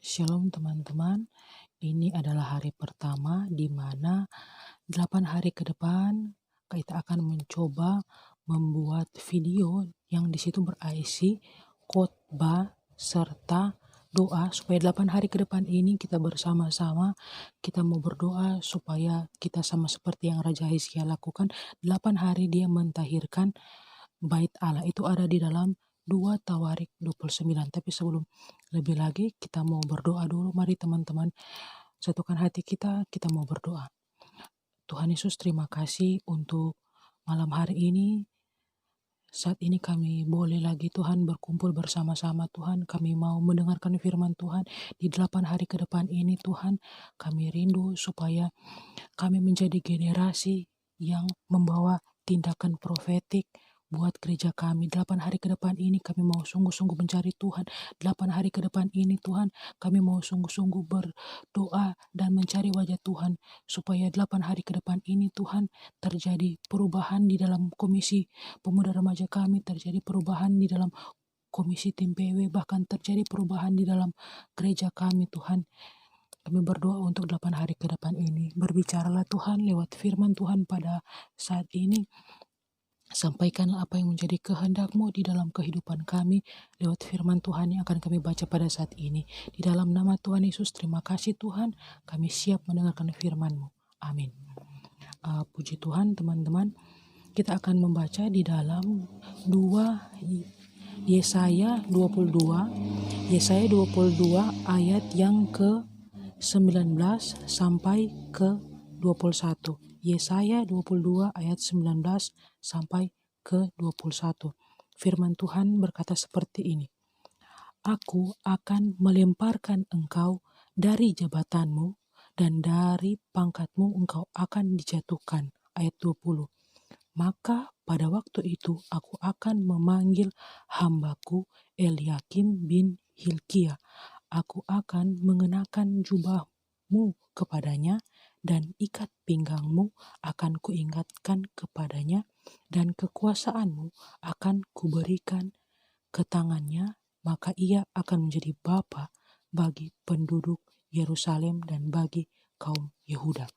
Shalom teman-teman, ini adalah hari pertama di mana 8 hari ke depan kita akan mencoba membuat video yang di situ berisi khotbah serta doa supaya 8 hari ke depan ini kita bersama-sama kita mau berdoa supaya kita sama seperti yang Raja Hizkia lakukan. 8 hari dia mentahirkan bait Allah, itu ada di dalam 2 Tawarik 29. Tapi sebelum lebih lagi kita mau berdoa dulu. Mari teman-teman satukan hati kita mau berdoa. Tuhan Yesus, terima kasih untuk malam hari ini. Saat ini kami boleh lagi Tuhan berkumpul bersama-sama Tuhan. Kami mau mendengarkan firman Tuhan di 8 hari ke depan ini Tuhan. Kami rindu supaya kami menjadi generasi yang membawa tindakan profetik buat gereja kami. 8 hari ke depan ini kami mau sungguh-sungguh mencari Tuhan. 8 hari ke depan ini Tuhan, kami mau sungguh-sungguh berdoa dan mencari wajah Tuhan. Supaya 8 hari ke depan ini Tuhan terjadi perubahan di dalam komisi pemuda remaja kami, terjadi perubahan di dalam komisi tim PW, bahkan terjadi perubahan di dalam gereja kami Tuhan. Kami berdoa untuk 8 hari ke depan ini. Berbicaralah Tuhan lewat firman Tuhan pada saat ini. Sampaikanlah apa yang menjadi kehendak-Mu di dalam kehidupan kami lewat firman Tuhan yang akan kami baca pada saat ini. Di dalam nama Tuhan Yesus, terima kasih Tuhan, kami siap mendengarkan firman-Mu. Amin. Puji Tuhan teman-teman, kita akan membaca di dalam 2 Yesaya 22, Yesaya 22 ayat yang ke-19 sampai ke-21. Yesaya 22 ayat 19 sampai ke-21. Firman Tuhan berkata seperti ini. Aku akan melemparkan engkau dari jabatanmu dan dari pangkatmu engkau akan dijatuhkan. Ayat 20. Maka pada waktu itu aku akan memanggil hambaku Eliakim bin Hilkia. Aku akan mengenakan jubahmu kepadanya dan ikat pinggangmu akan kuingatkan kepadanya dan kekuasaanmu akan kuberikan ke tangannya, maka ia akan menjadi bapa bagi penduduk Yerusalem dan bagi kaum Yehuda.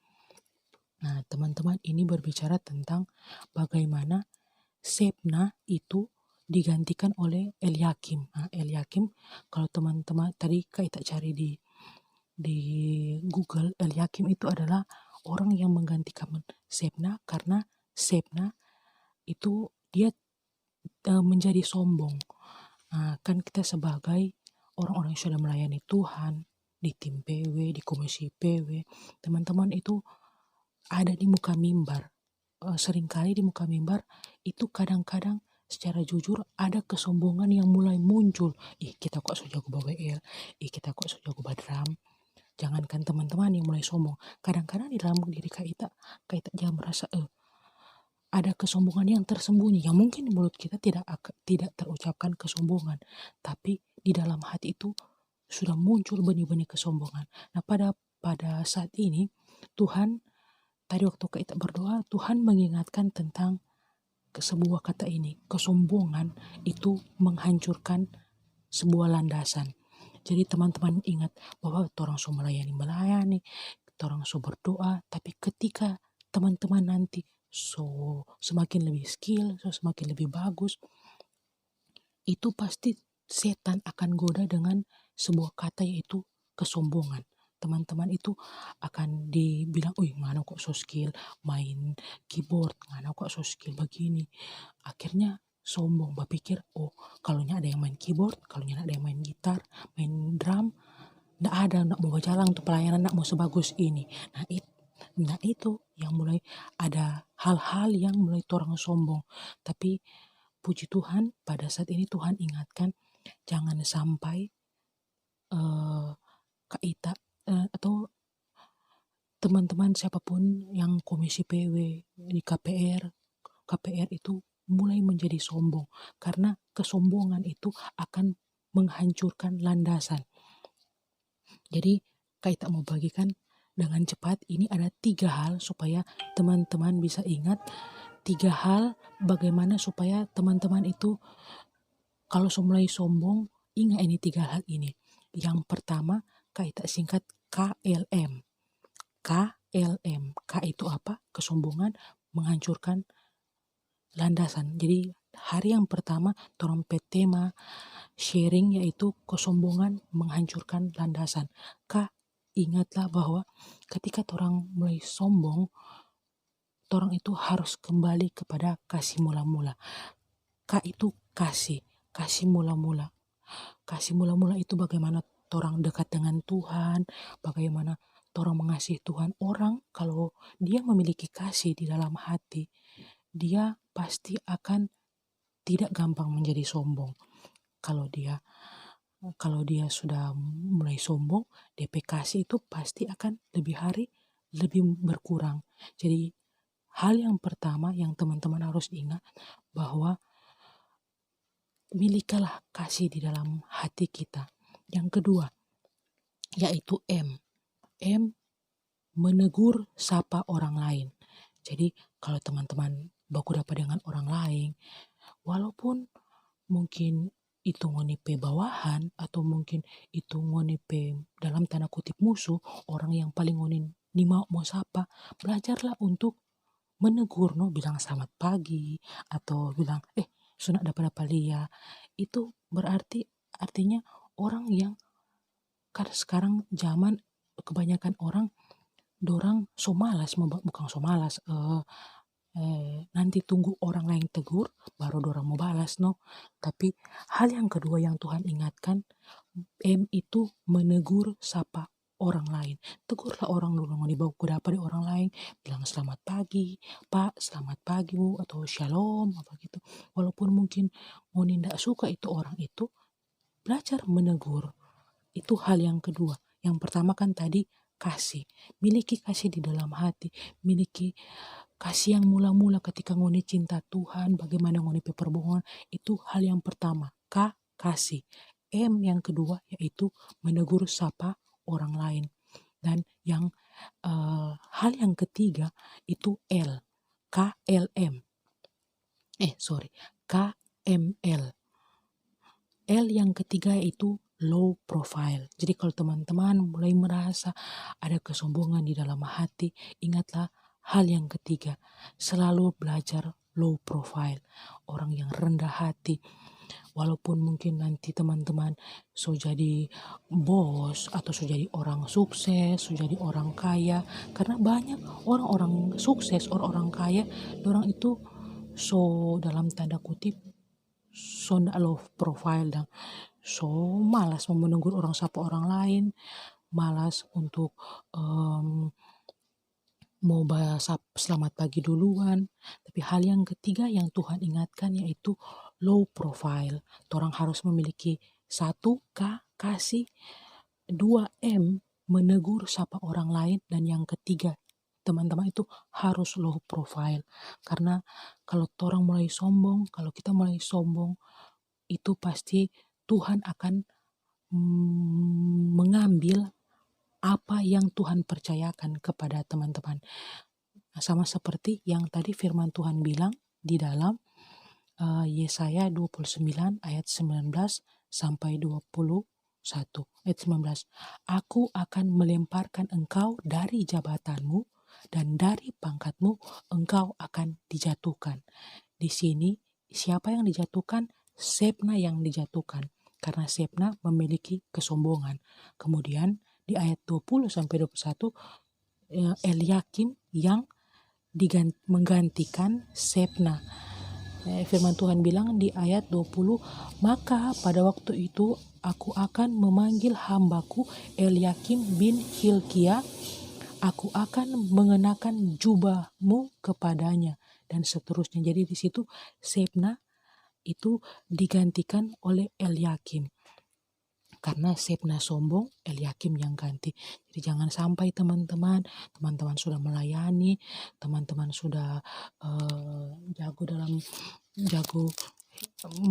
Nah, teman-teman, ini berbicara tentang bagaimana Sebna itu digantikan oleh Eliakim. Nah, Eliakim, kalau teman-teman tadi kita cari di Google, Eliakim itu adalah orang yang menggantikan Sebna karena Sebna itu dia menjadi sombong. Nah, kan kita sebagai orang-orang yang sudah melayani Tuhan di tim PW, di komisi PW, teman-teman itu ada di muka mimbar. Seringkali di muka mimbar itu kadang-kadang secara jujur ada kesombongan yang mulai muncul. Kita kok so jago bawa WL, kita kok so jago badram. Jangankan teman-teman yang mulai sombong, kadang-kadang di dalam diri kita jangan merasa ada kesombongan yang tersembunyi, yang mungkin di mulut kita tidak terucapkan kesombongan, tapi di dalam hati itu sudah muncul benih-benih kesombongan. Nah, pada saat ini Tuhan, tadi waktu kita berdoa, Tuhan mengingatkan tentang sebuah kata ini. Kesombongan itu menghancurkan sebuah landasan. Jadi teman-teman ingat bahwa orang so melayani, orang so berdoa, tapi ketika teman-teman nanti so semakin lebih skill, so semakin lebih bagus, itu pasti setan akan goda dengan sebuah kata yaitu kesombongan. Teman-teman itu akan dibilang, mana kok so skill main keyboard, mana kok so skill begini. Akhirnya sombong, berpikir, kalau ada yang main keyboard, kalau ada yang main gitar, main drum, ndak mau berjalan untuk pelayanan, ndak mau sebagus ini. Nah itu yang mulai ada hal-hal yang mulai orang sombong. Tapi puji Tuhan, pada saat ini Tuhan ingatkan, jangan sampai kita atau teman-teman siapapun yang komisi PW di KPR itu mulai menjadi sombong, karena kesombongan itu akan menghancurkan landasan. Jadi kita mau bagikan dengan cepat, ini ada 3 hal supaya teman-teman bisa ingat 3 hal bagaimana supaya teman-teman itu kalau mulai sombong, ingat ini 3 hal ini. Yang pertama, kita singkat KLM. KLM. K itu apa? Kesombongan menghancurkan landasan. Jadi hari yang pertama torang pe tema sharing yaitu kesombongan menghancurkan landasan. Ingatlah bahwa ketika torang mulai sombong, torang itu harus kembali kepada kasih mula-mula. Itu kasih mula-mula. Kasih mula-mula itu bagaimana torang dekat dengan Tuhan, bagaimana torang mengasihi Tuhan. Orang kalau dia memiliki kasih di dalam hati, dia pasti akan tidak gampang menjadi sombong. Kalau dia sudah mulai sombong, DP kasih itu pasti akan lebih hari lebih berkurang. Jadi hal yang pertama yang teman-teman harus ingat bahwa milikilah kasih di dalam hati kita. Yang kedua, yaitu M. Menegur sapa orang lain. Jadi kalau teman-teman baku dapat dengan orang lain, walaupun mungkin itu ngoni pe bawahan atau mungkin itu ngoni pe dalam tanda kutip musuh, orang yang paling ngoni ni mau sapa, belajarlah untuk menegur, no, bilang selamat pagi atau bilang sudah dapat lia. Itu berarti artinya orang yang karena sekarang zaman kebanyakan orang dorang so malas, bukan so malas, nanti tunggu orang lain tegur baru dorang mau balas, no. Tapi hal yang kedua yang Tuhan ingatkan, M itu menegur sapa orang lain. Tegurlah orang dulu, mau dibawa kuda pada orang lain, bilang selamat pagi Pak, selamat pagi Bu, atau shalom apa gitu. Walaupun mungkin mau ndak suka itu orang itu, belajar menegur. Itu hal yang kedua. Yang pertama kan tadi kasih, miliki kasih di dalam hati, miliki kasih yang mula-mula ketika ngoni cinta Tuhan, bagaimana ngoni pe perbohongan, itu hal yang pertama. Kasih. M yang kedua yaitu menegur sapa orang lain. Dan yang hal yang ketiga itu L. KLM. KML. L yang ketiga itu low profile. Jadi kalau teman-teman mulai merasa ada kesombongan di dalam hati, ingatlah hal yang ketiga, selalu belajar low profile. Orang yang rendah hati. Walaupun mungkin nanti teman-teman so jadi bos atau so jadi orang sukses, so jadi orang kaya. Karena banyak orang-orang sukses, orang-orang kaya, orang itu so dalam tanda kutip so ndak low profile dan so malas mau menegur orang sapa orang lain, malas untuk mau bahas selamat pagi duluan. Tapi hal yang ketiga yang Tuhan ingatkan yaitu low profile. Orang harus memiliki 1 kasih, 2 menegur sapa orang lain, dan yang ketiga teman-teman itu harus low profile. Karena kalau orang mulai sombong, kalau kita mulai sombong, itu pasti Tuhan akan mengambil apa yang Tuhan percayakan kepada teman-teman. Sama seperti yang tadi firman Tuhan bilang di dalam Yesaya 29 ayat 19 sampai 21 ayat 19. Aku akan melemparkan engkau dari jabatanmu dan dari pangkatmu engkau akan dijatuhkan. Di sini siapa yang dijatuhkan? Shebna yang dijatuhkan. Karena Shebna memiliki kesombongan. Kemudian di ayat 20 sampai 21 Eliakim yang menggantikan Shebna. Firman Tuhan bilang di ayat 20, maka pada waktu itu aku akan memanggil hambaku Eliakim bin Hilkia, aku akan mengenakan jubahmu kepadanya, dan seterusnya. Jadi di situ Shebna itu digantikan oleh Eliakim. Karena Shebna sombong, Eliakim yang ganti. Jadi jangan sampai teman-teman sudah melayani, teman-teman sudah jago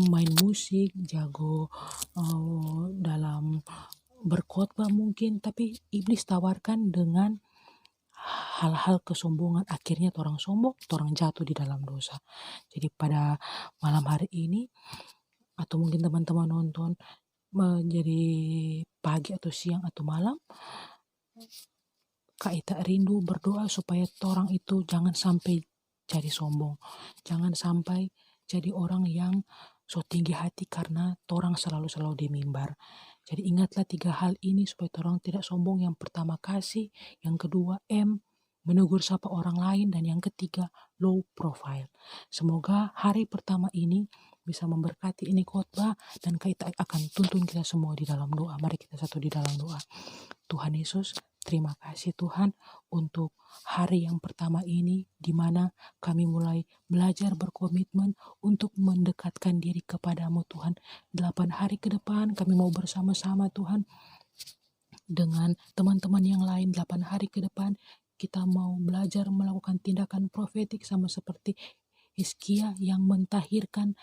main musik, jago dalam berkhotbah mungkin, tapi iblis tawarkan dengan hal-hal kesombongan, akhirnya orang sombong, orang jatuh di dalam dosa. Jadi pada malam hari ini atau mungkin teman-teman nonton menjadi pagi atau siang atau malam, Kak Ita rindu berdoa supaya torang itu jangan sampai jadi sombong. Jangan sampai jadi orang yang so tinggi hati karena torang selalu-selalu di mimbar. Jadi ingatlah 3 hal ini supaya torang tidak sombong. Yang pertama kasih, yang kedua menegur sapa orang lain, dan yang ketiga low profile. Semoga hari pertama ini bisa memberkati ini khotbah, dan kita akan tuntun kita semua di dalam doa. Mari kita satu di dalam doa. Tuhan Yesus, terima kasih Tuhan untuk hari yang pertama ini di mana kami mulai belajar berkomitmen untuk mendekatkan diri kepadamu Tuhan. 8 hari ke depan kami mau bersama-sama Tuhan dengan teman-teman yang lain. 8 hari ke depan kita mau belajar melakukan tindakan profetik sama seperti Hizkia yang mentahirkan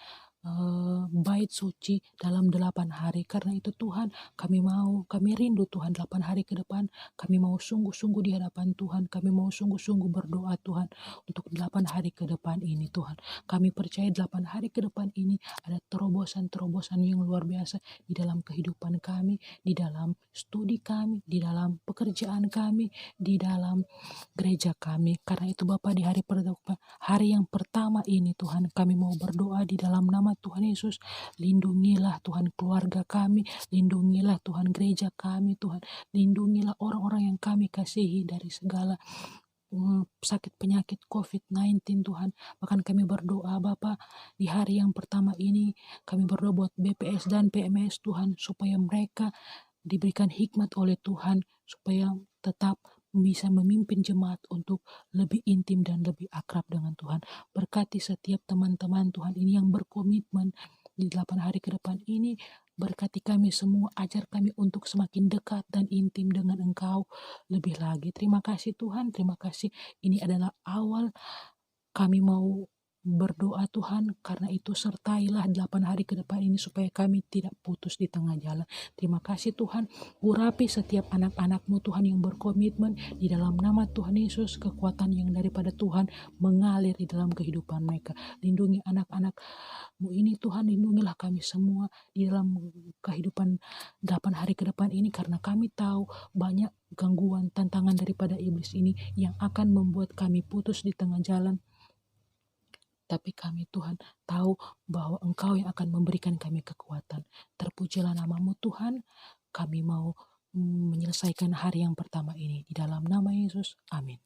bait suci dalam 8 hari. Karena itu Tuhan, kami rindu Tuhan 8 hari ke depan, kami mau sungguh-sungguh di hadapan Tuhan, kami mau sungguh-sungguh berdoa Tuhan untuk 8 hari ke depan ini Tuhan. Kami percaya 8 hari ke depan ini ada terobosan-terobosan yang luar biasa di dalam kehidupan kami, di dalam studi kami, di dalam pekerjaan kami, di dalam gereja kami. Karena itu Bapa, di hari yang pertama ini Tuhan, kami mau berdoa di dalam nama Tuhan Yesus. Lindungilah Tuhan keluarga kami, lindungilah Tuhan gereja kami Tuhan, lindungilah orang-orang yang kami kasihi dari segala sakit penyakit COVID-19 Tuhan. Bahkan kami berdoa Bapa, di hari yang pertama ini kami berdoa buat BPS dan PMS Tuhan, supaya mereka diberikan hikmat oleh Tuhan, supaya tetap bisa memimpin jemaat untuk lebih intim dan lebih akrab dengan Tuhan. Berkati setiap teman-teman Tuhan ini yang berkomitmen di 8 hari ke depan ini. Berkati kami semua, ajar kami untuk semakin dekat dan intim dengan Engkau lebih lagi. Terima kasih Tuhan, terima kasih. Ini adalah awal kami mau berdoa Tuhan, karena itu sertailah 8 hari ke depan ini supaya kami tidak putus di tengah jalan. Terima kasih Tuhan, urapi setiap anak-anak-Mu Tuhan yang berkomitmen di dalam nama Tuhan Yesus. Kekuatan yang daripada Tuhan mengalir di dalam kehidupan mereka. Lindungi anak-anak-Mu ini Tuhan, lindungilah kami semua di dalam kehidupan 8 hari ke depan ini, karena kami tahu banyak gangguan, tantangan daripada iblis ini yang akan membuat kami putus di tengah jalan. Tapi kami Tuhan tahu bahwa Engkau yang akan memberikan kami kekuatan. Terpujilah nama-Mu Tuhan, kami mau menyelesaikan hari yang pertama ini. Di dalam nama Yesus, amin.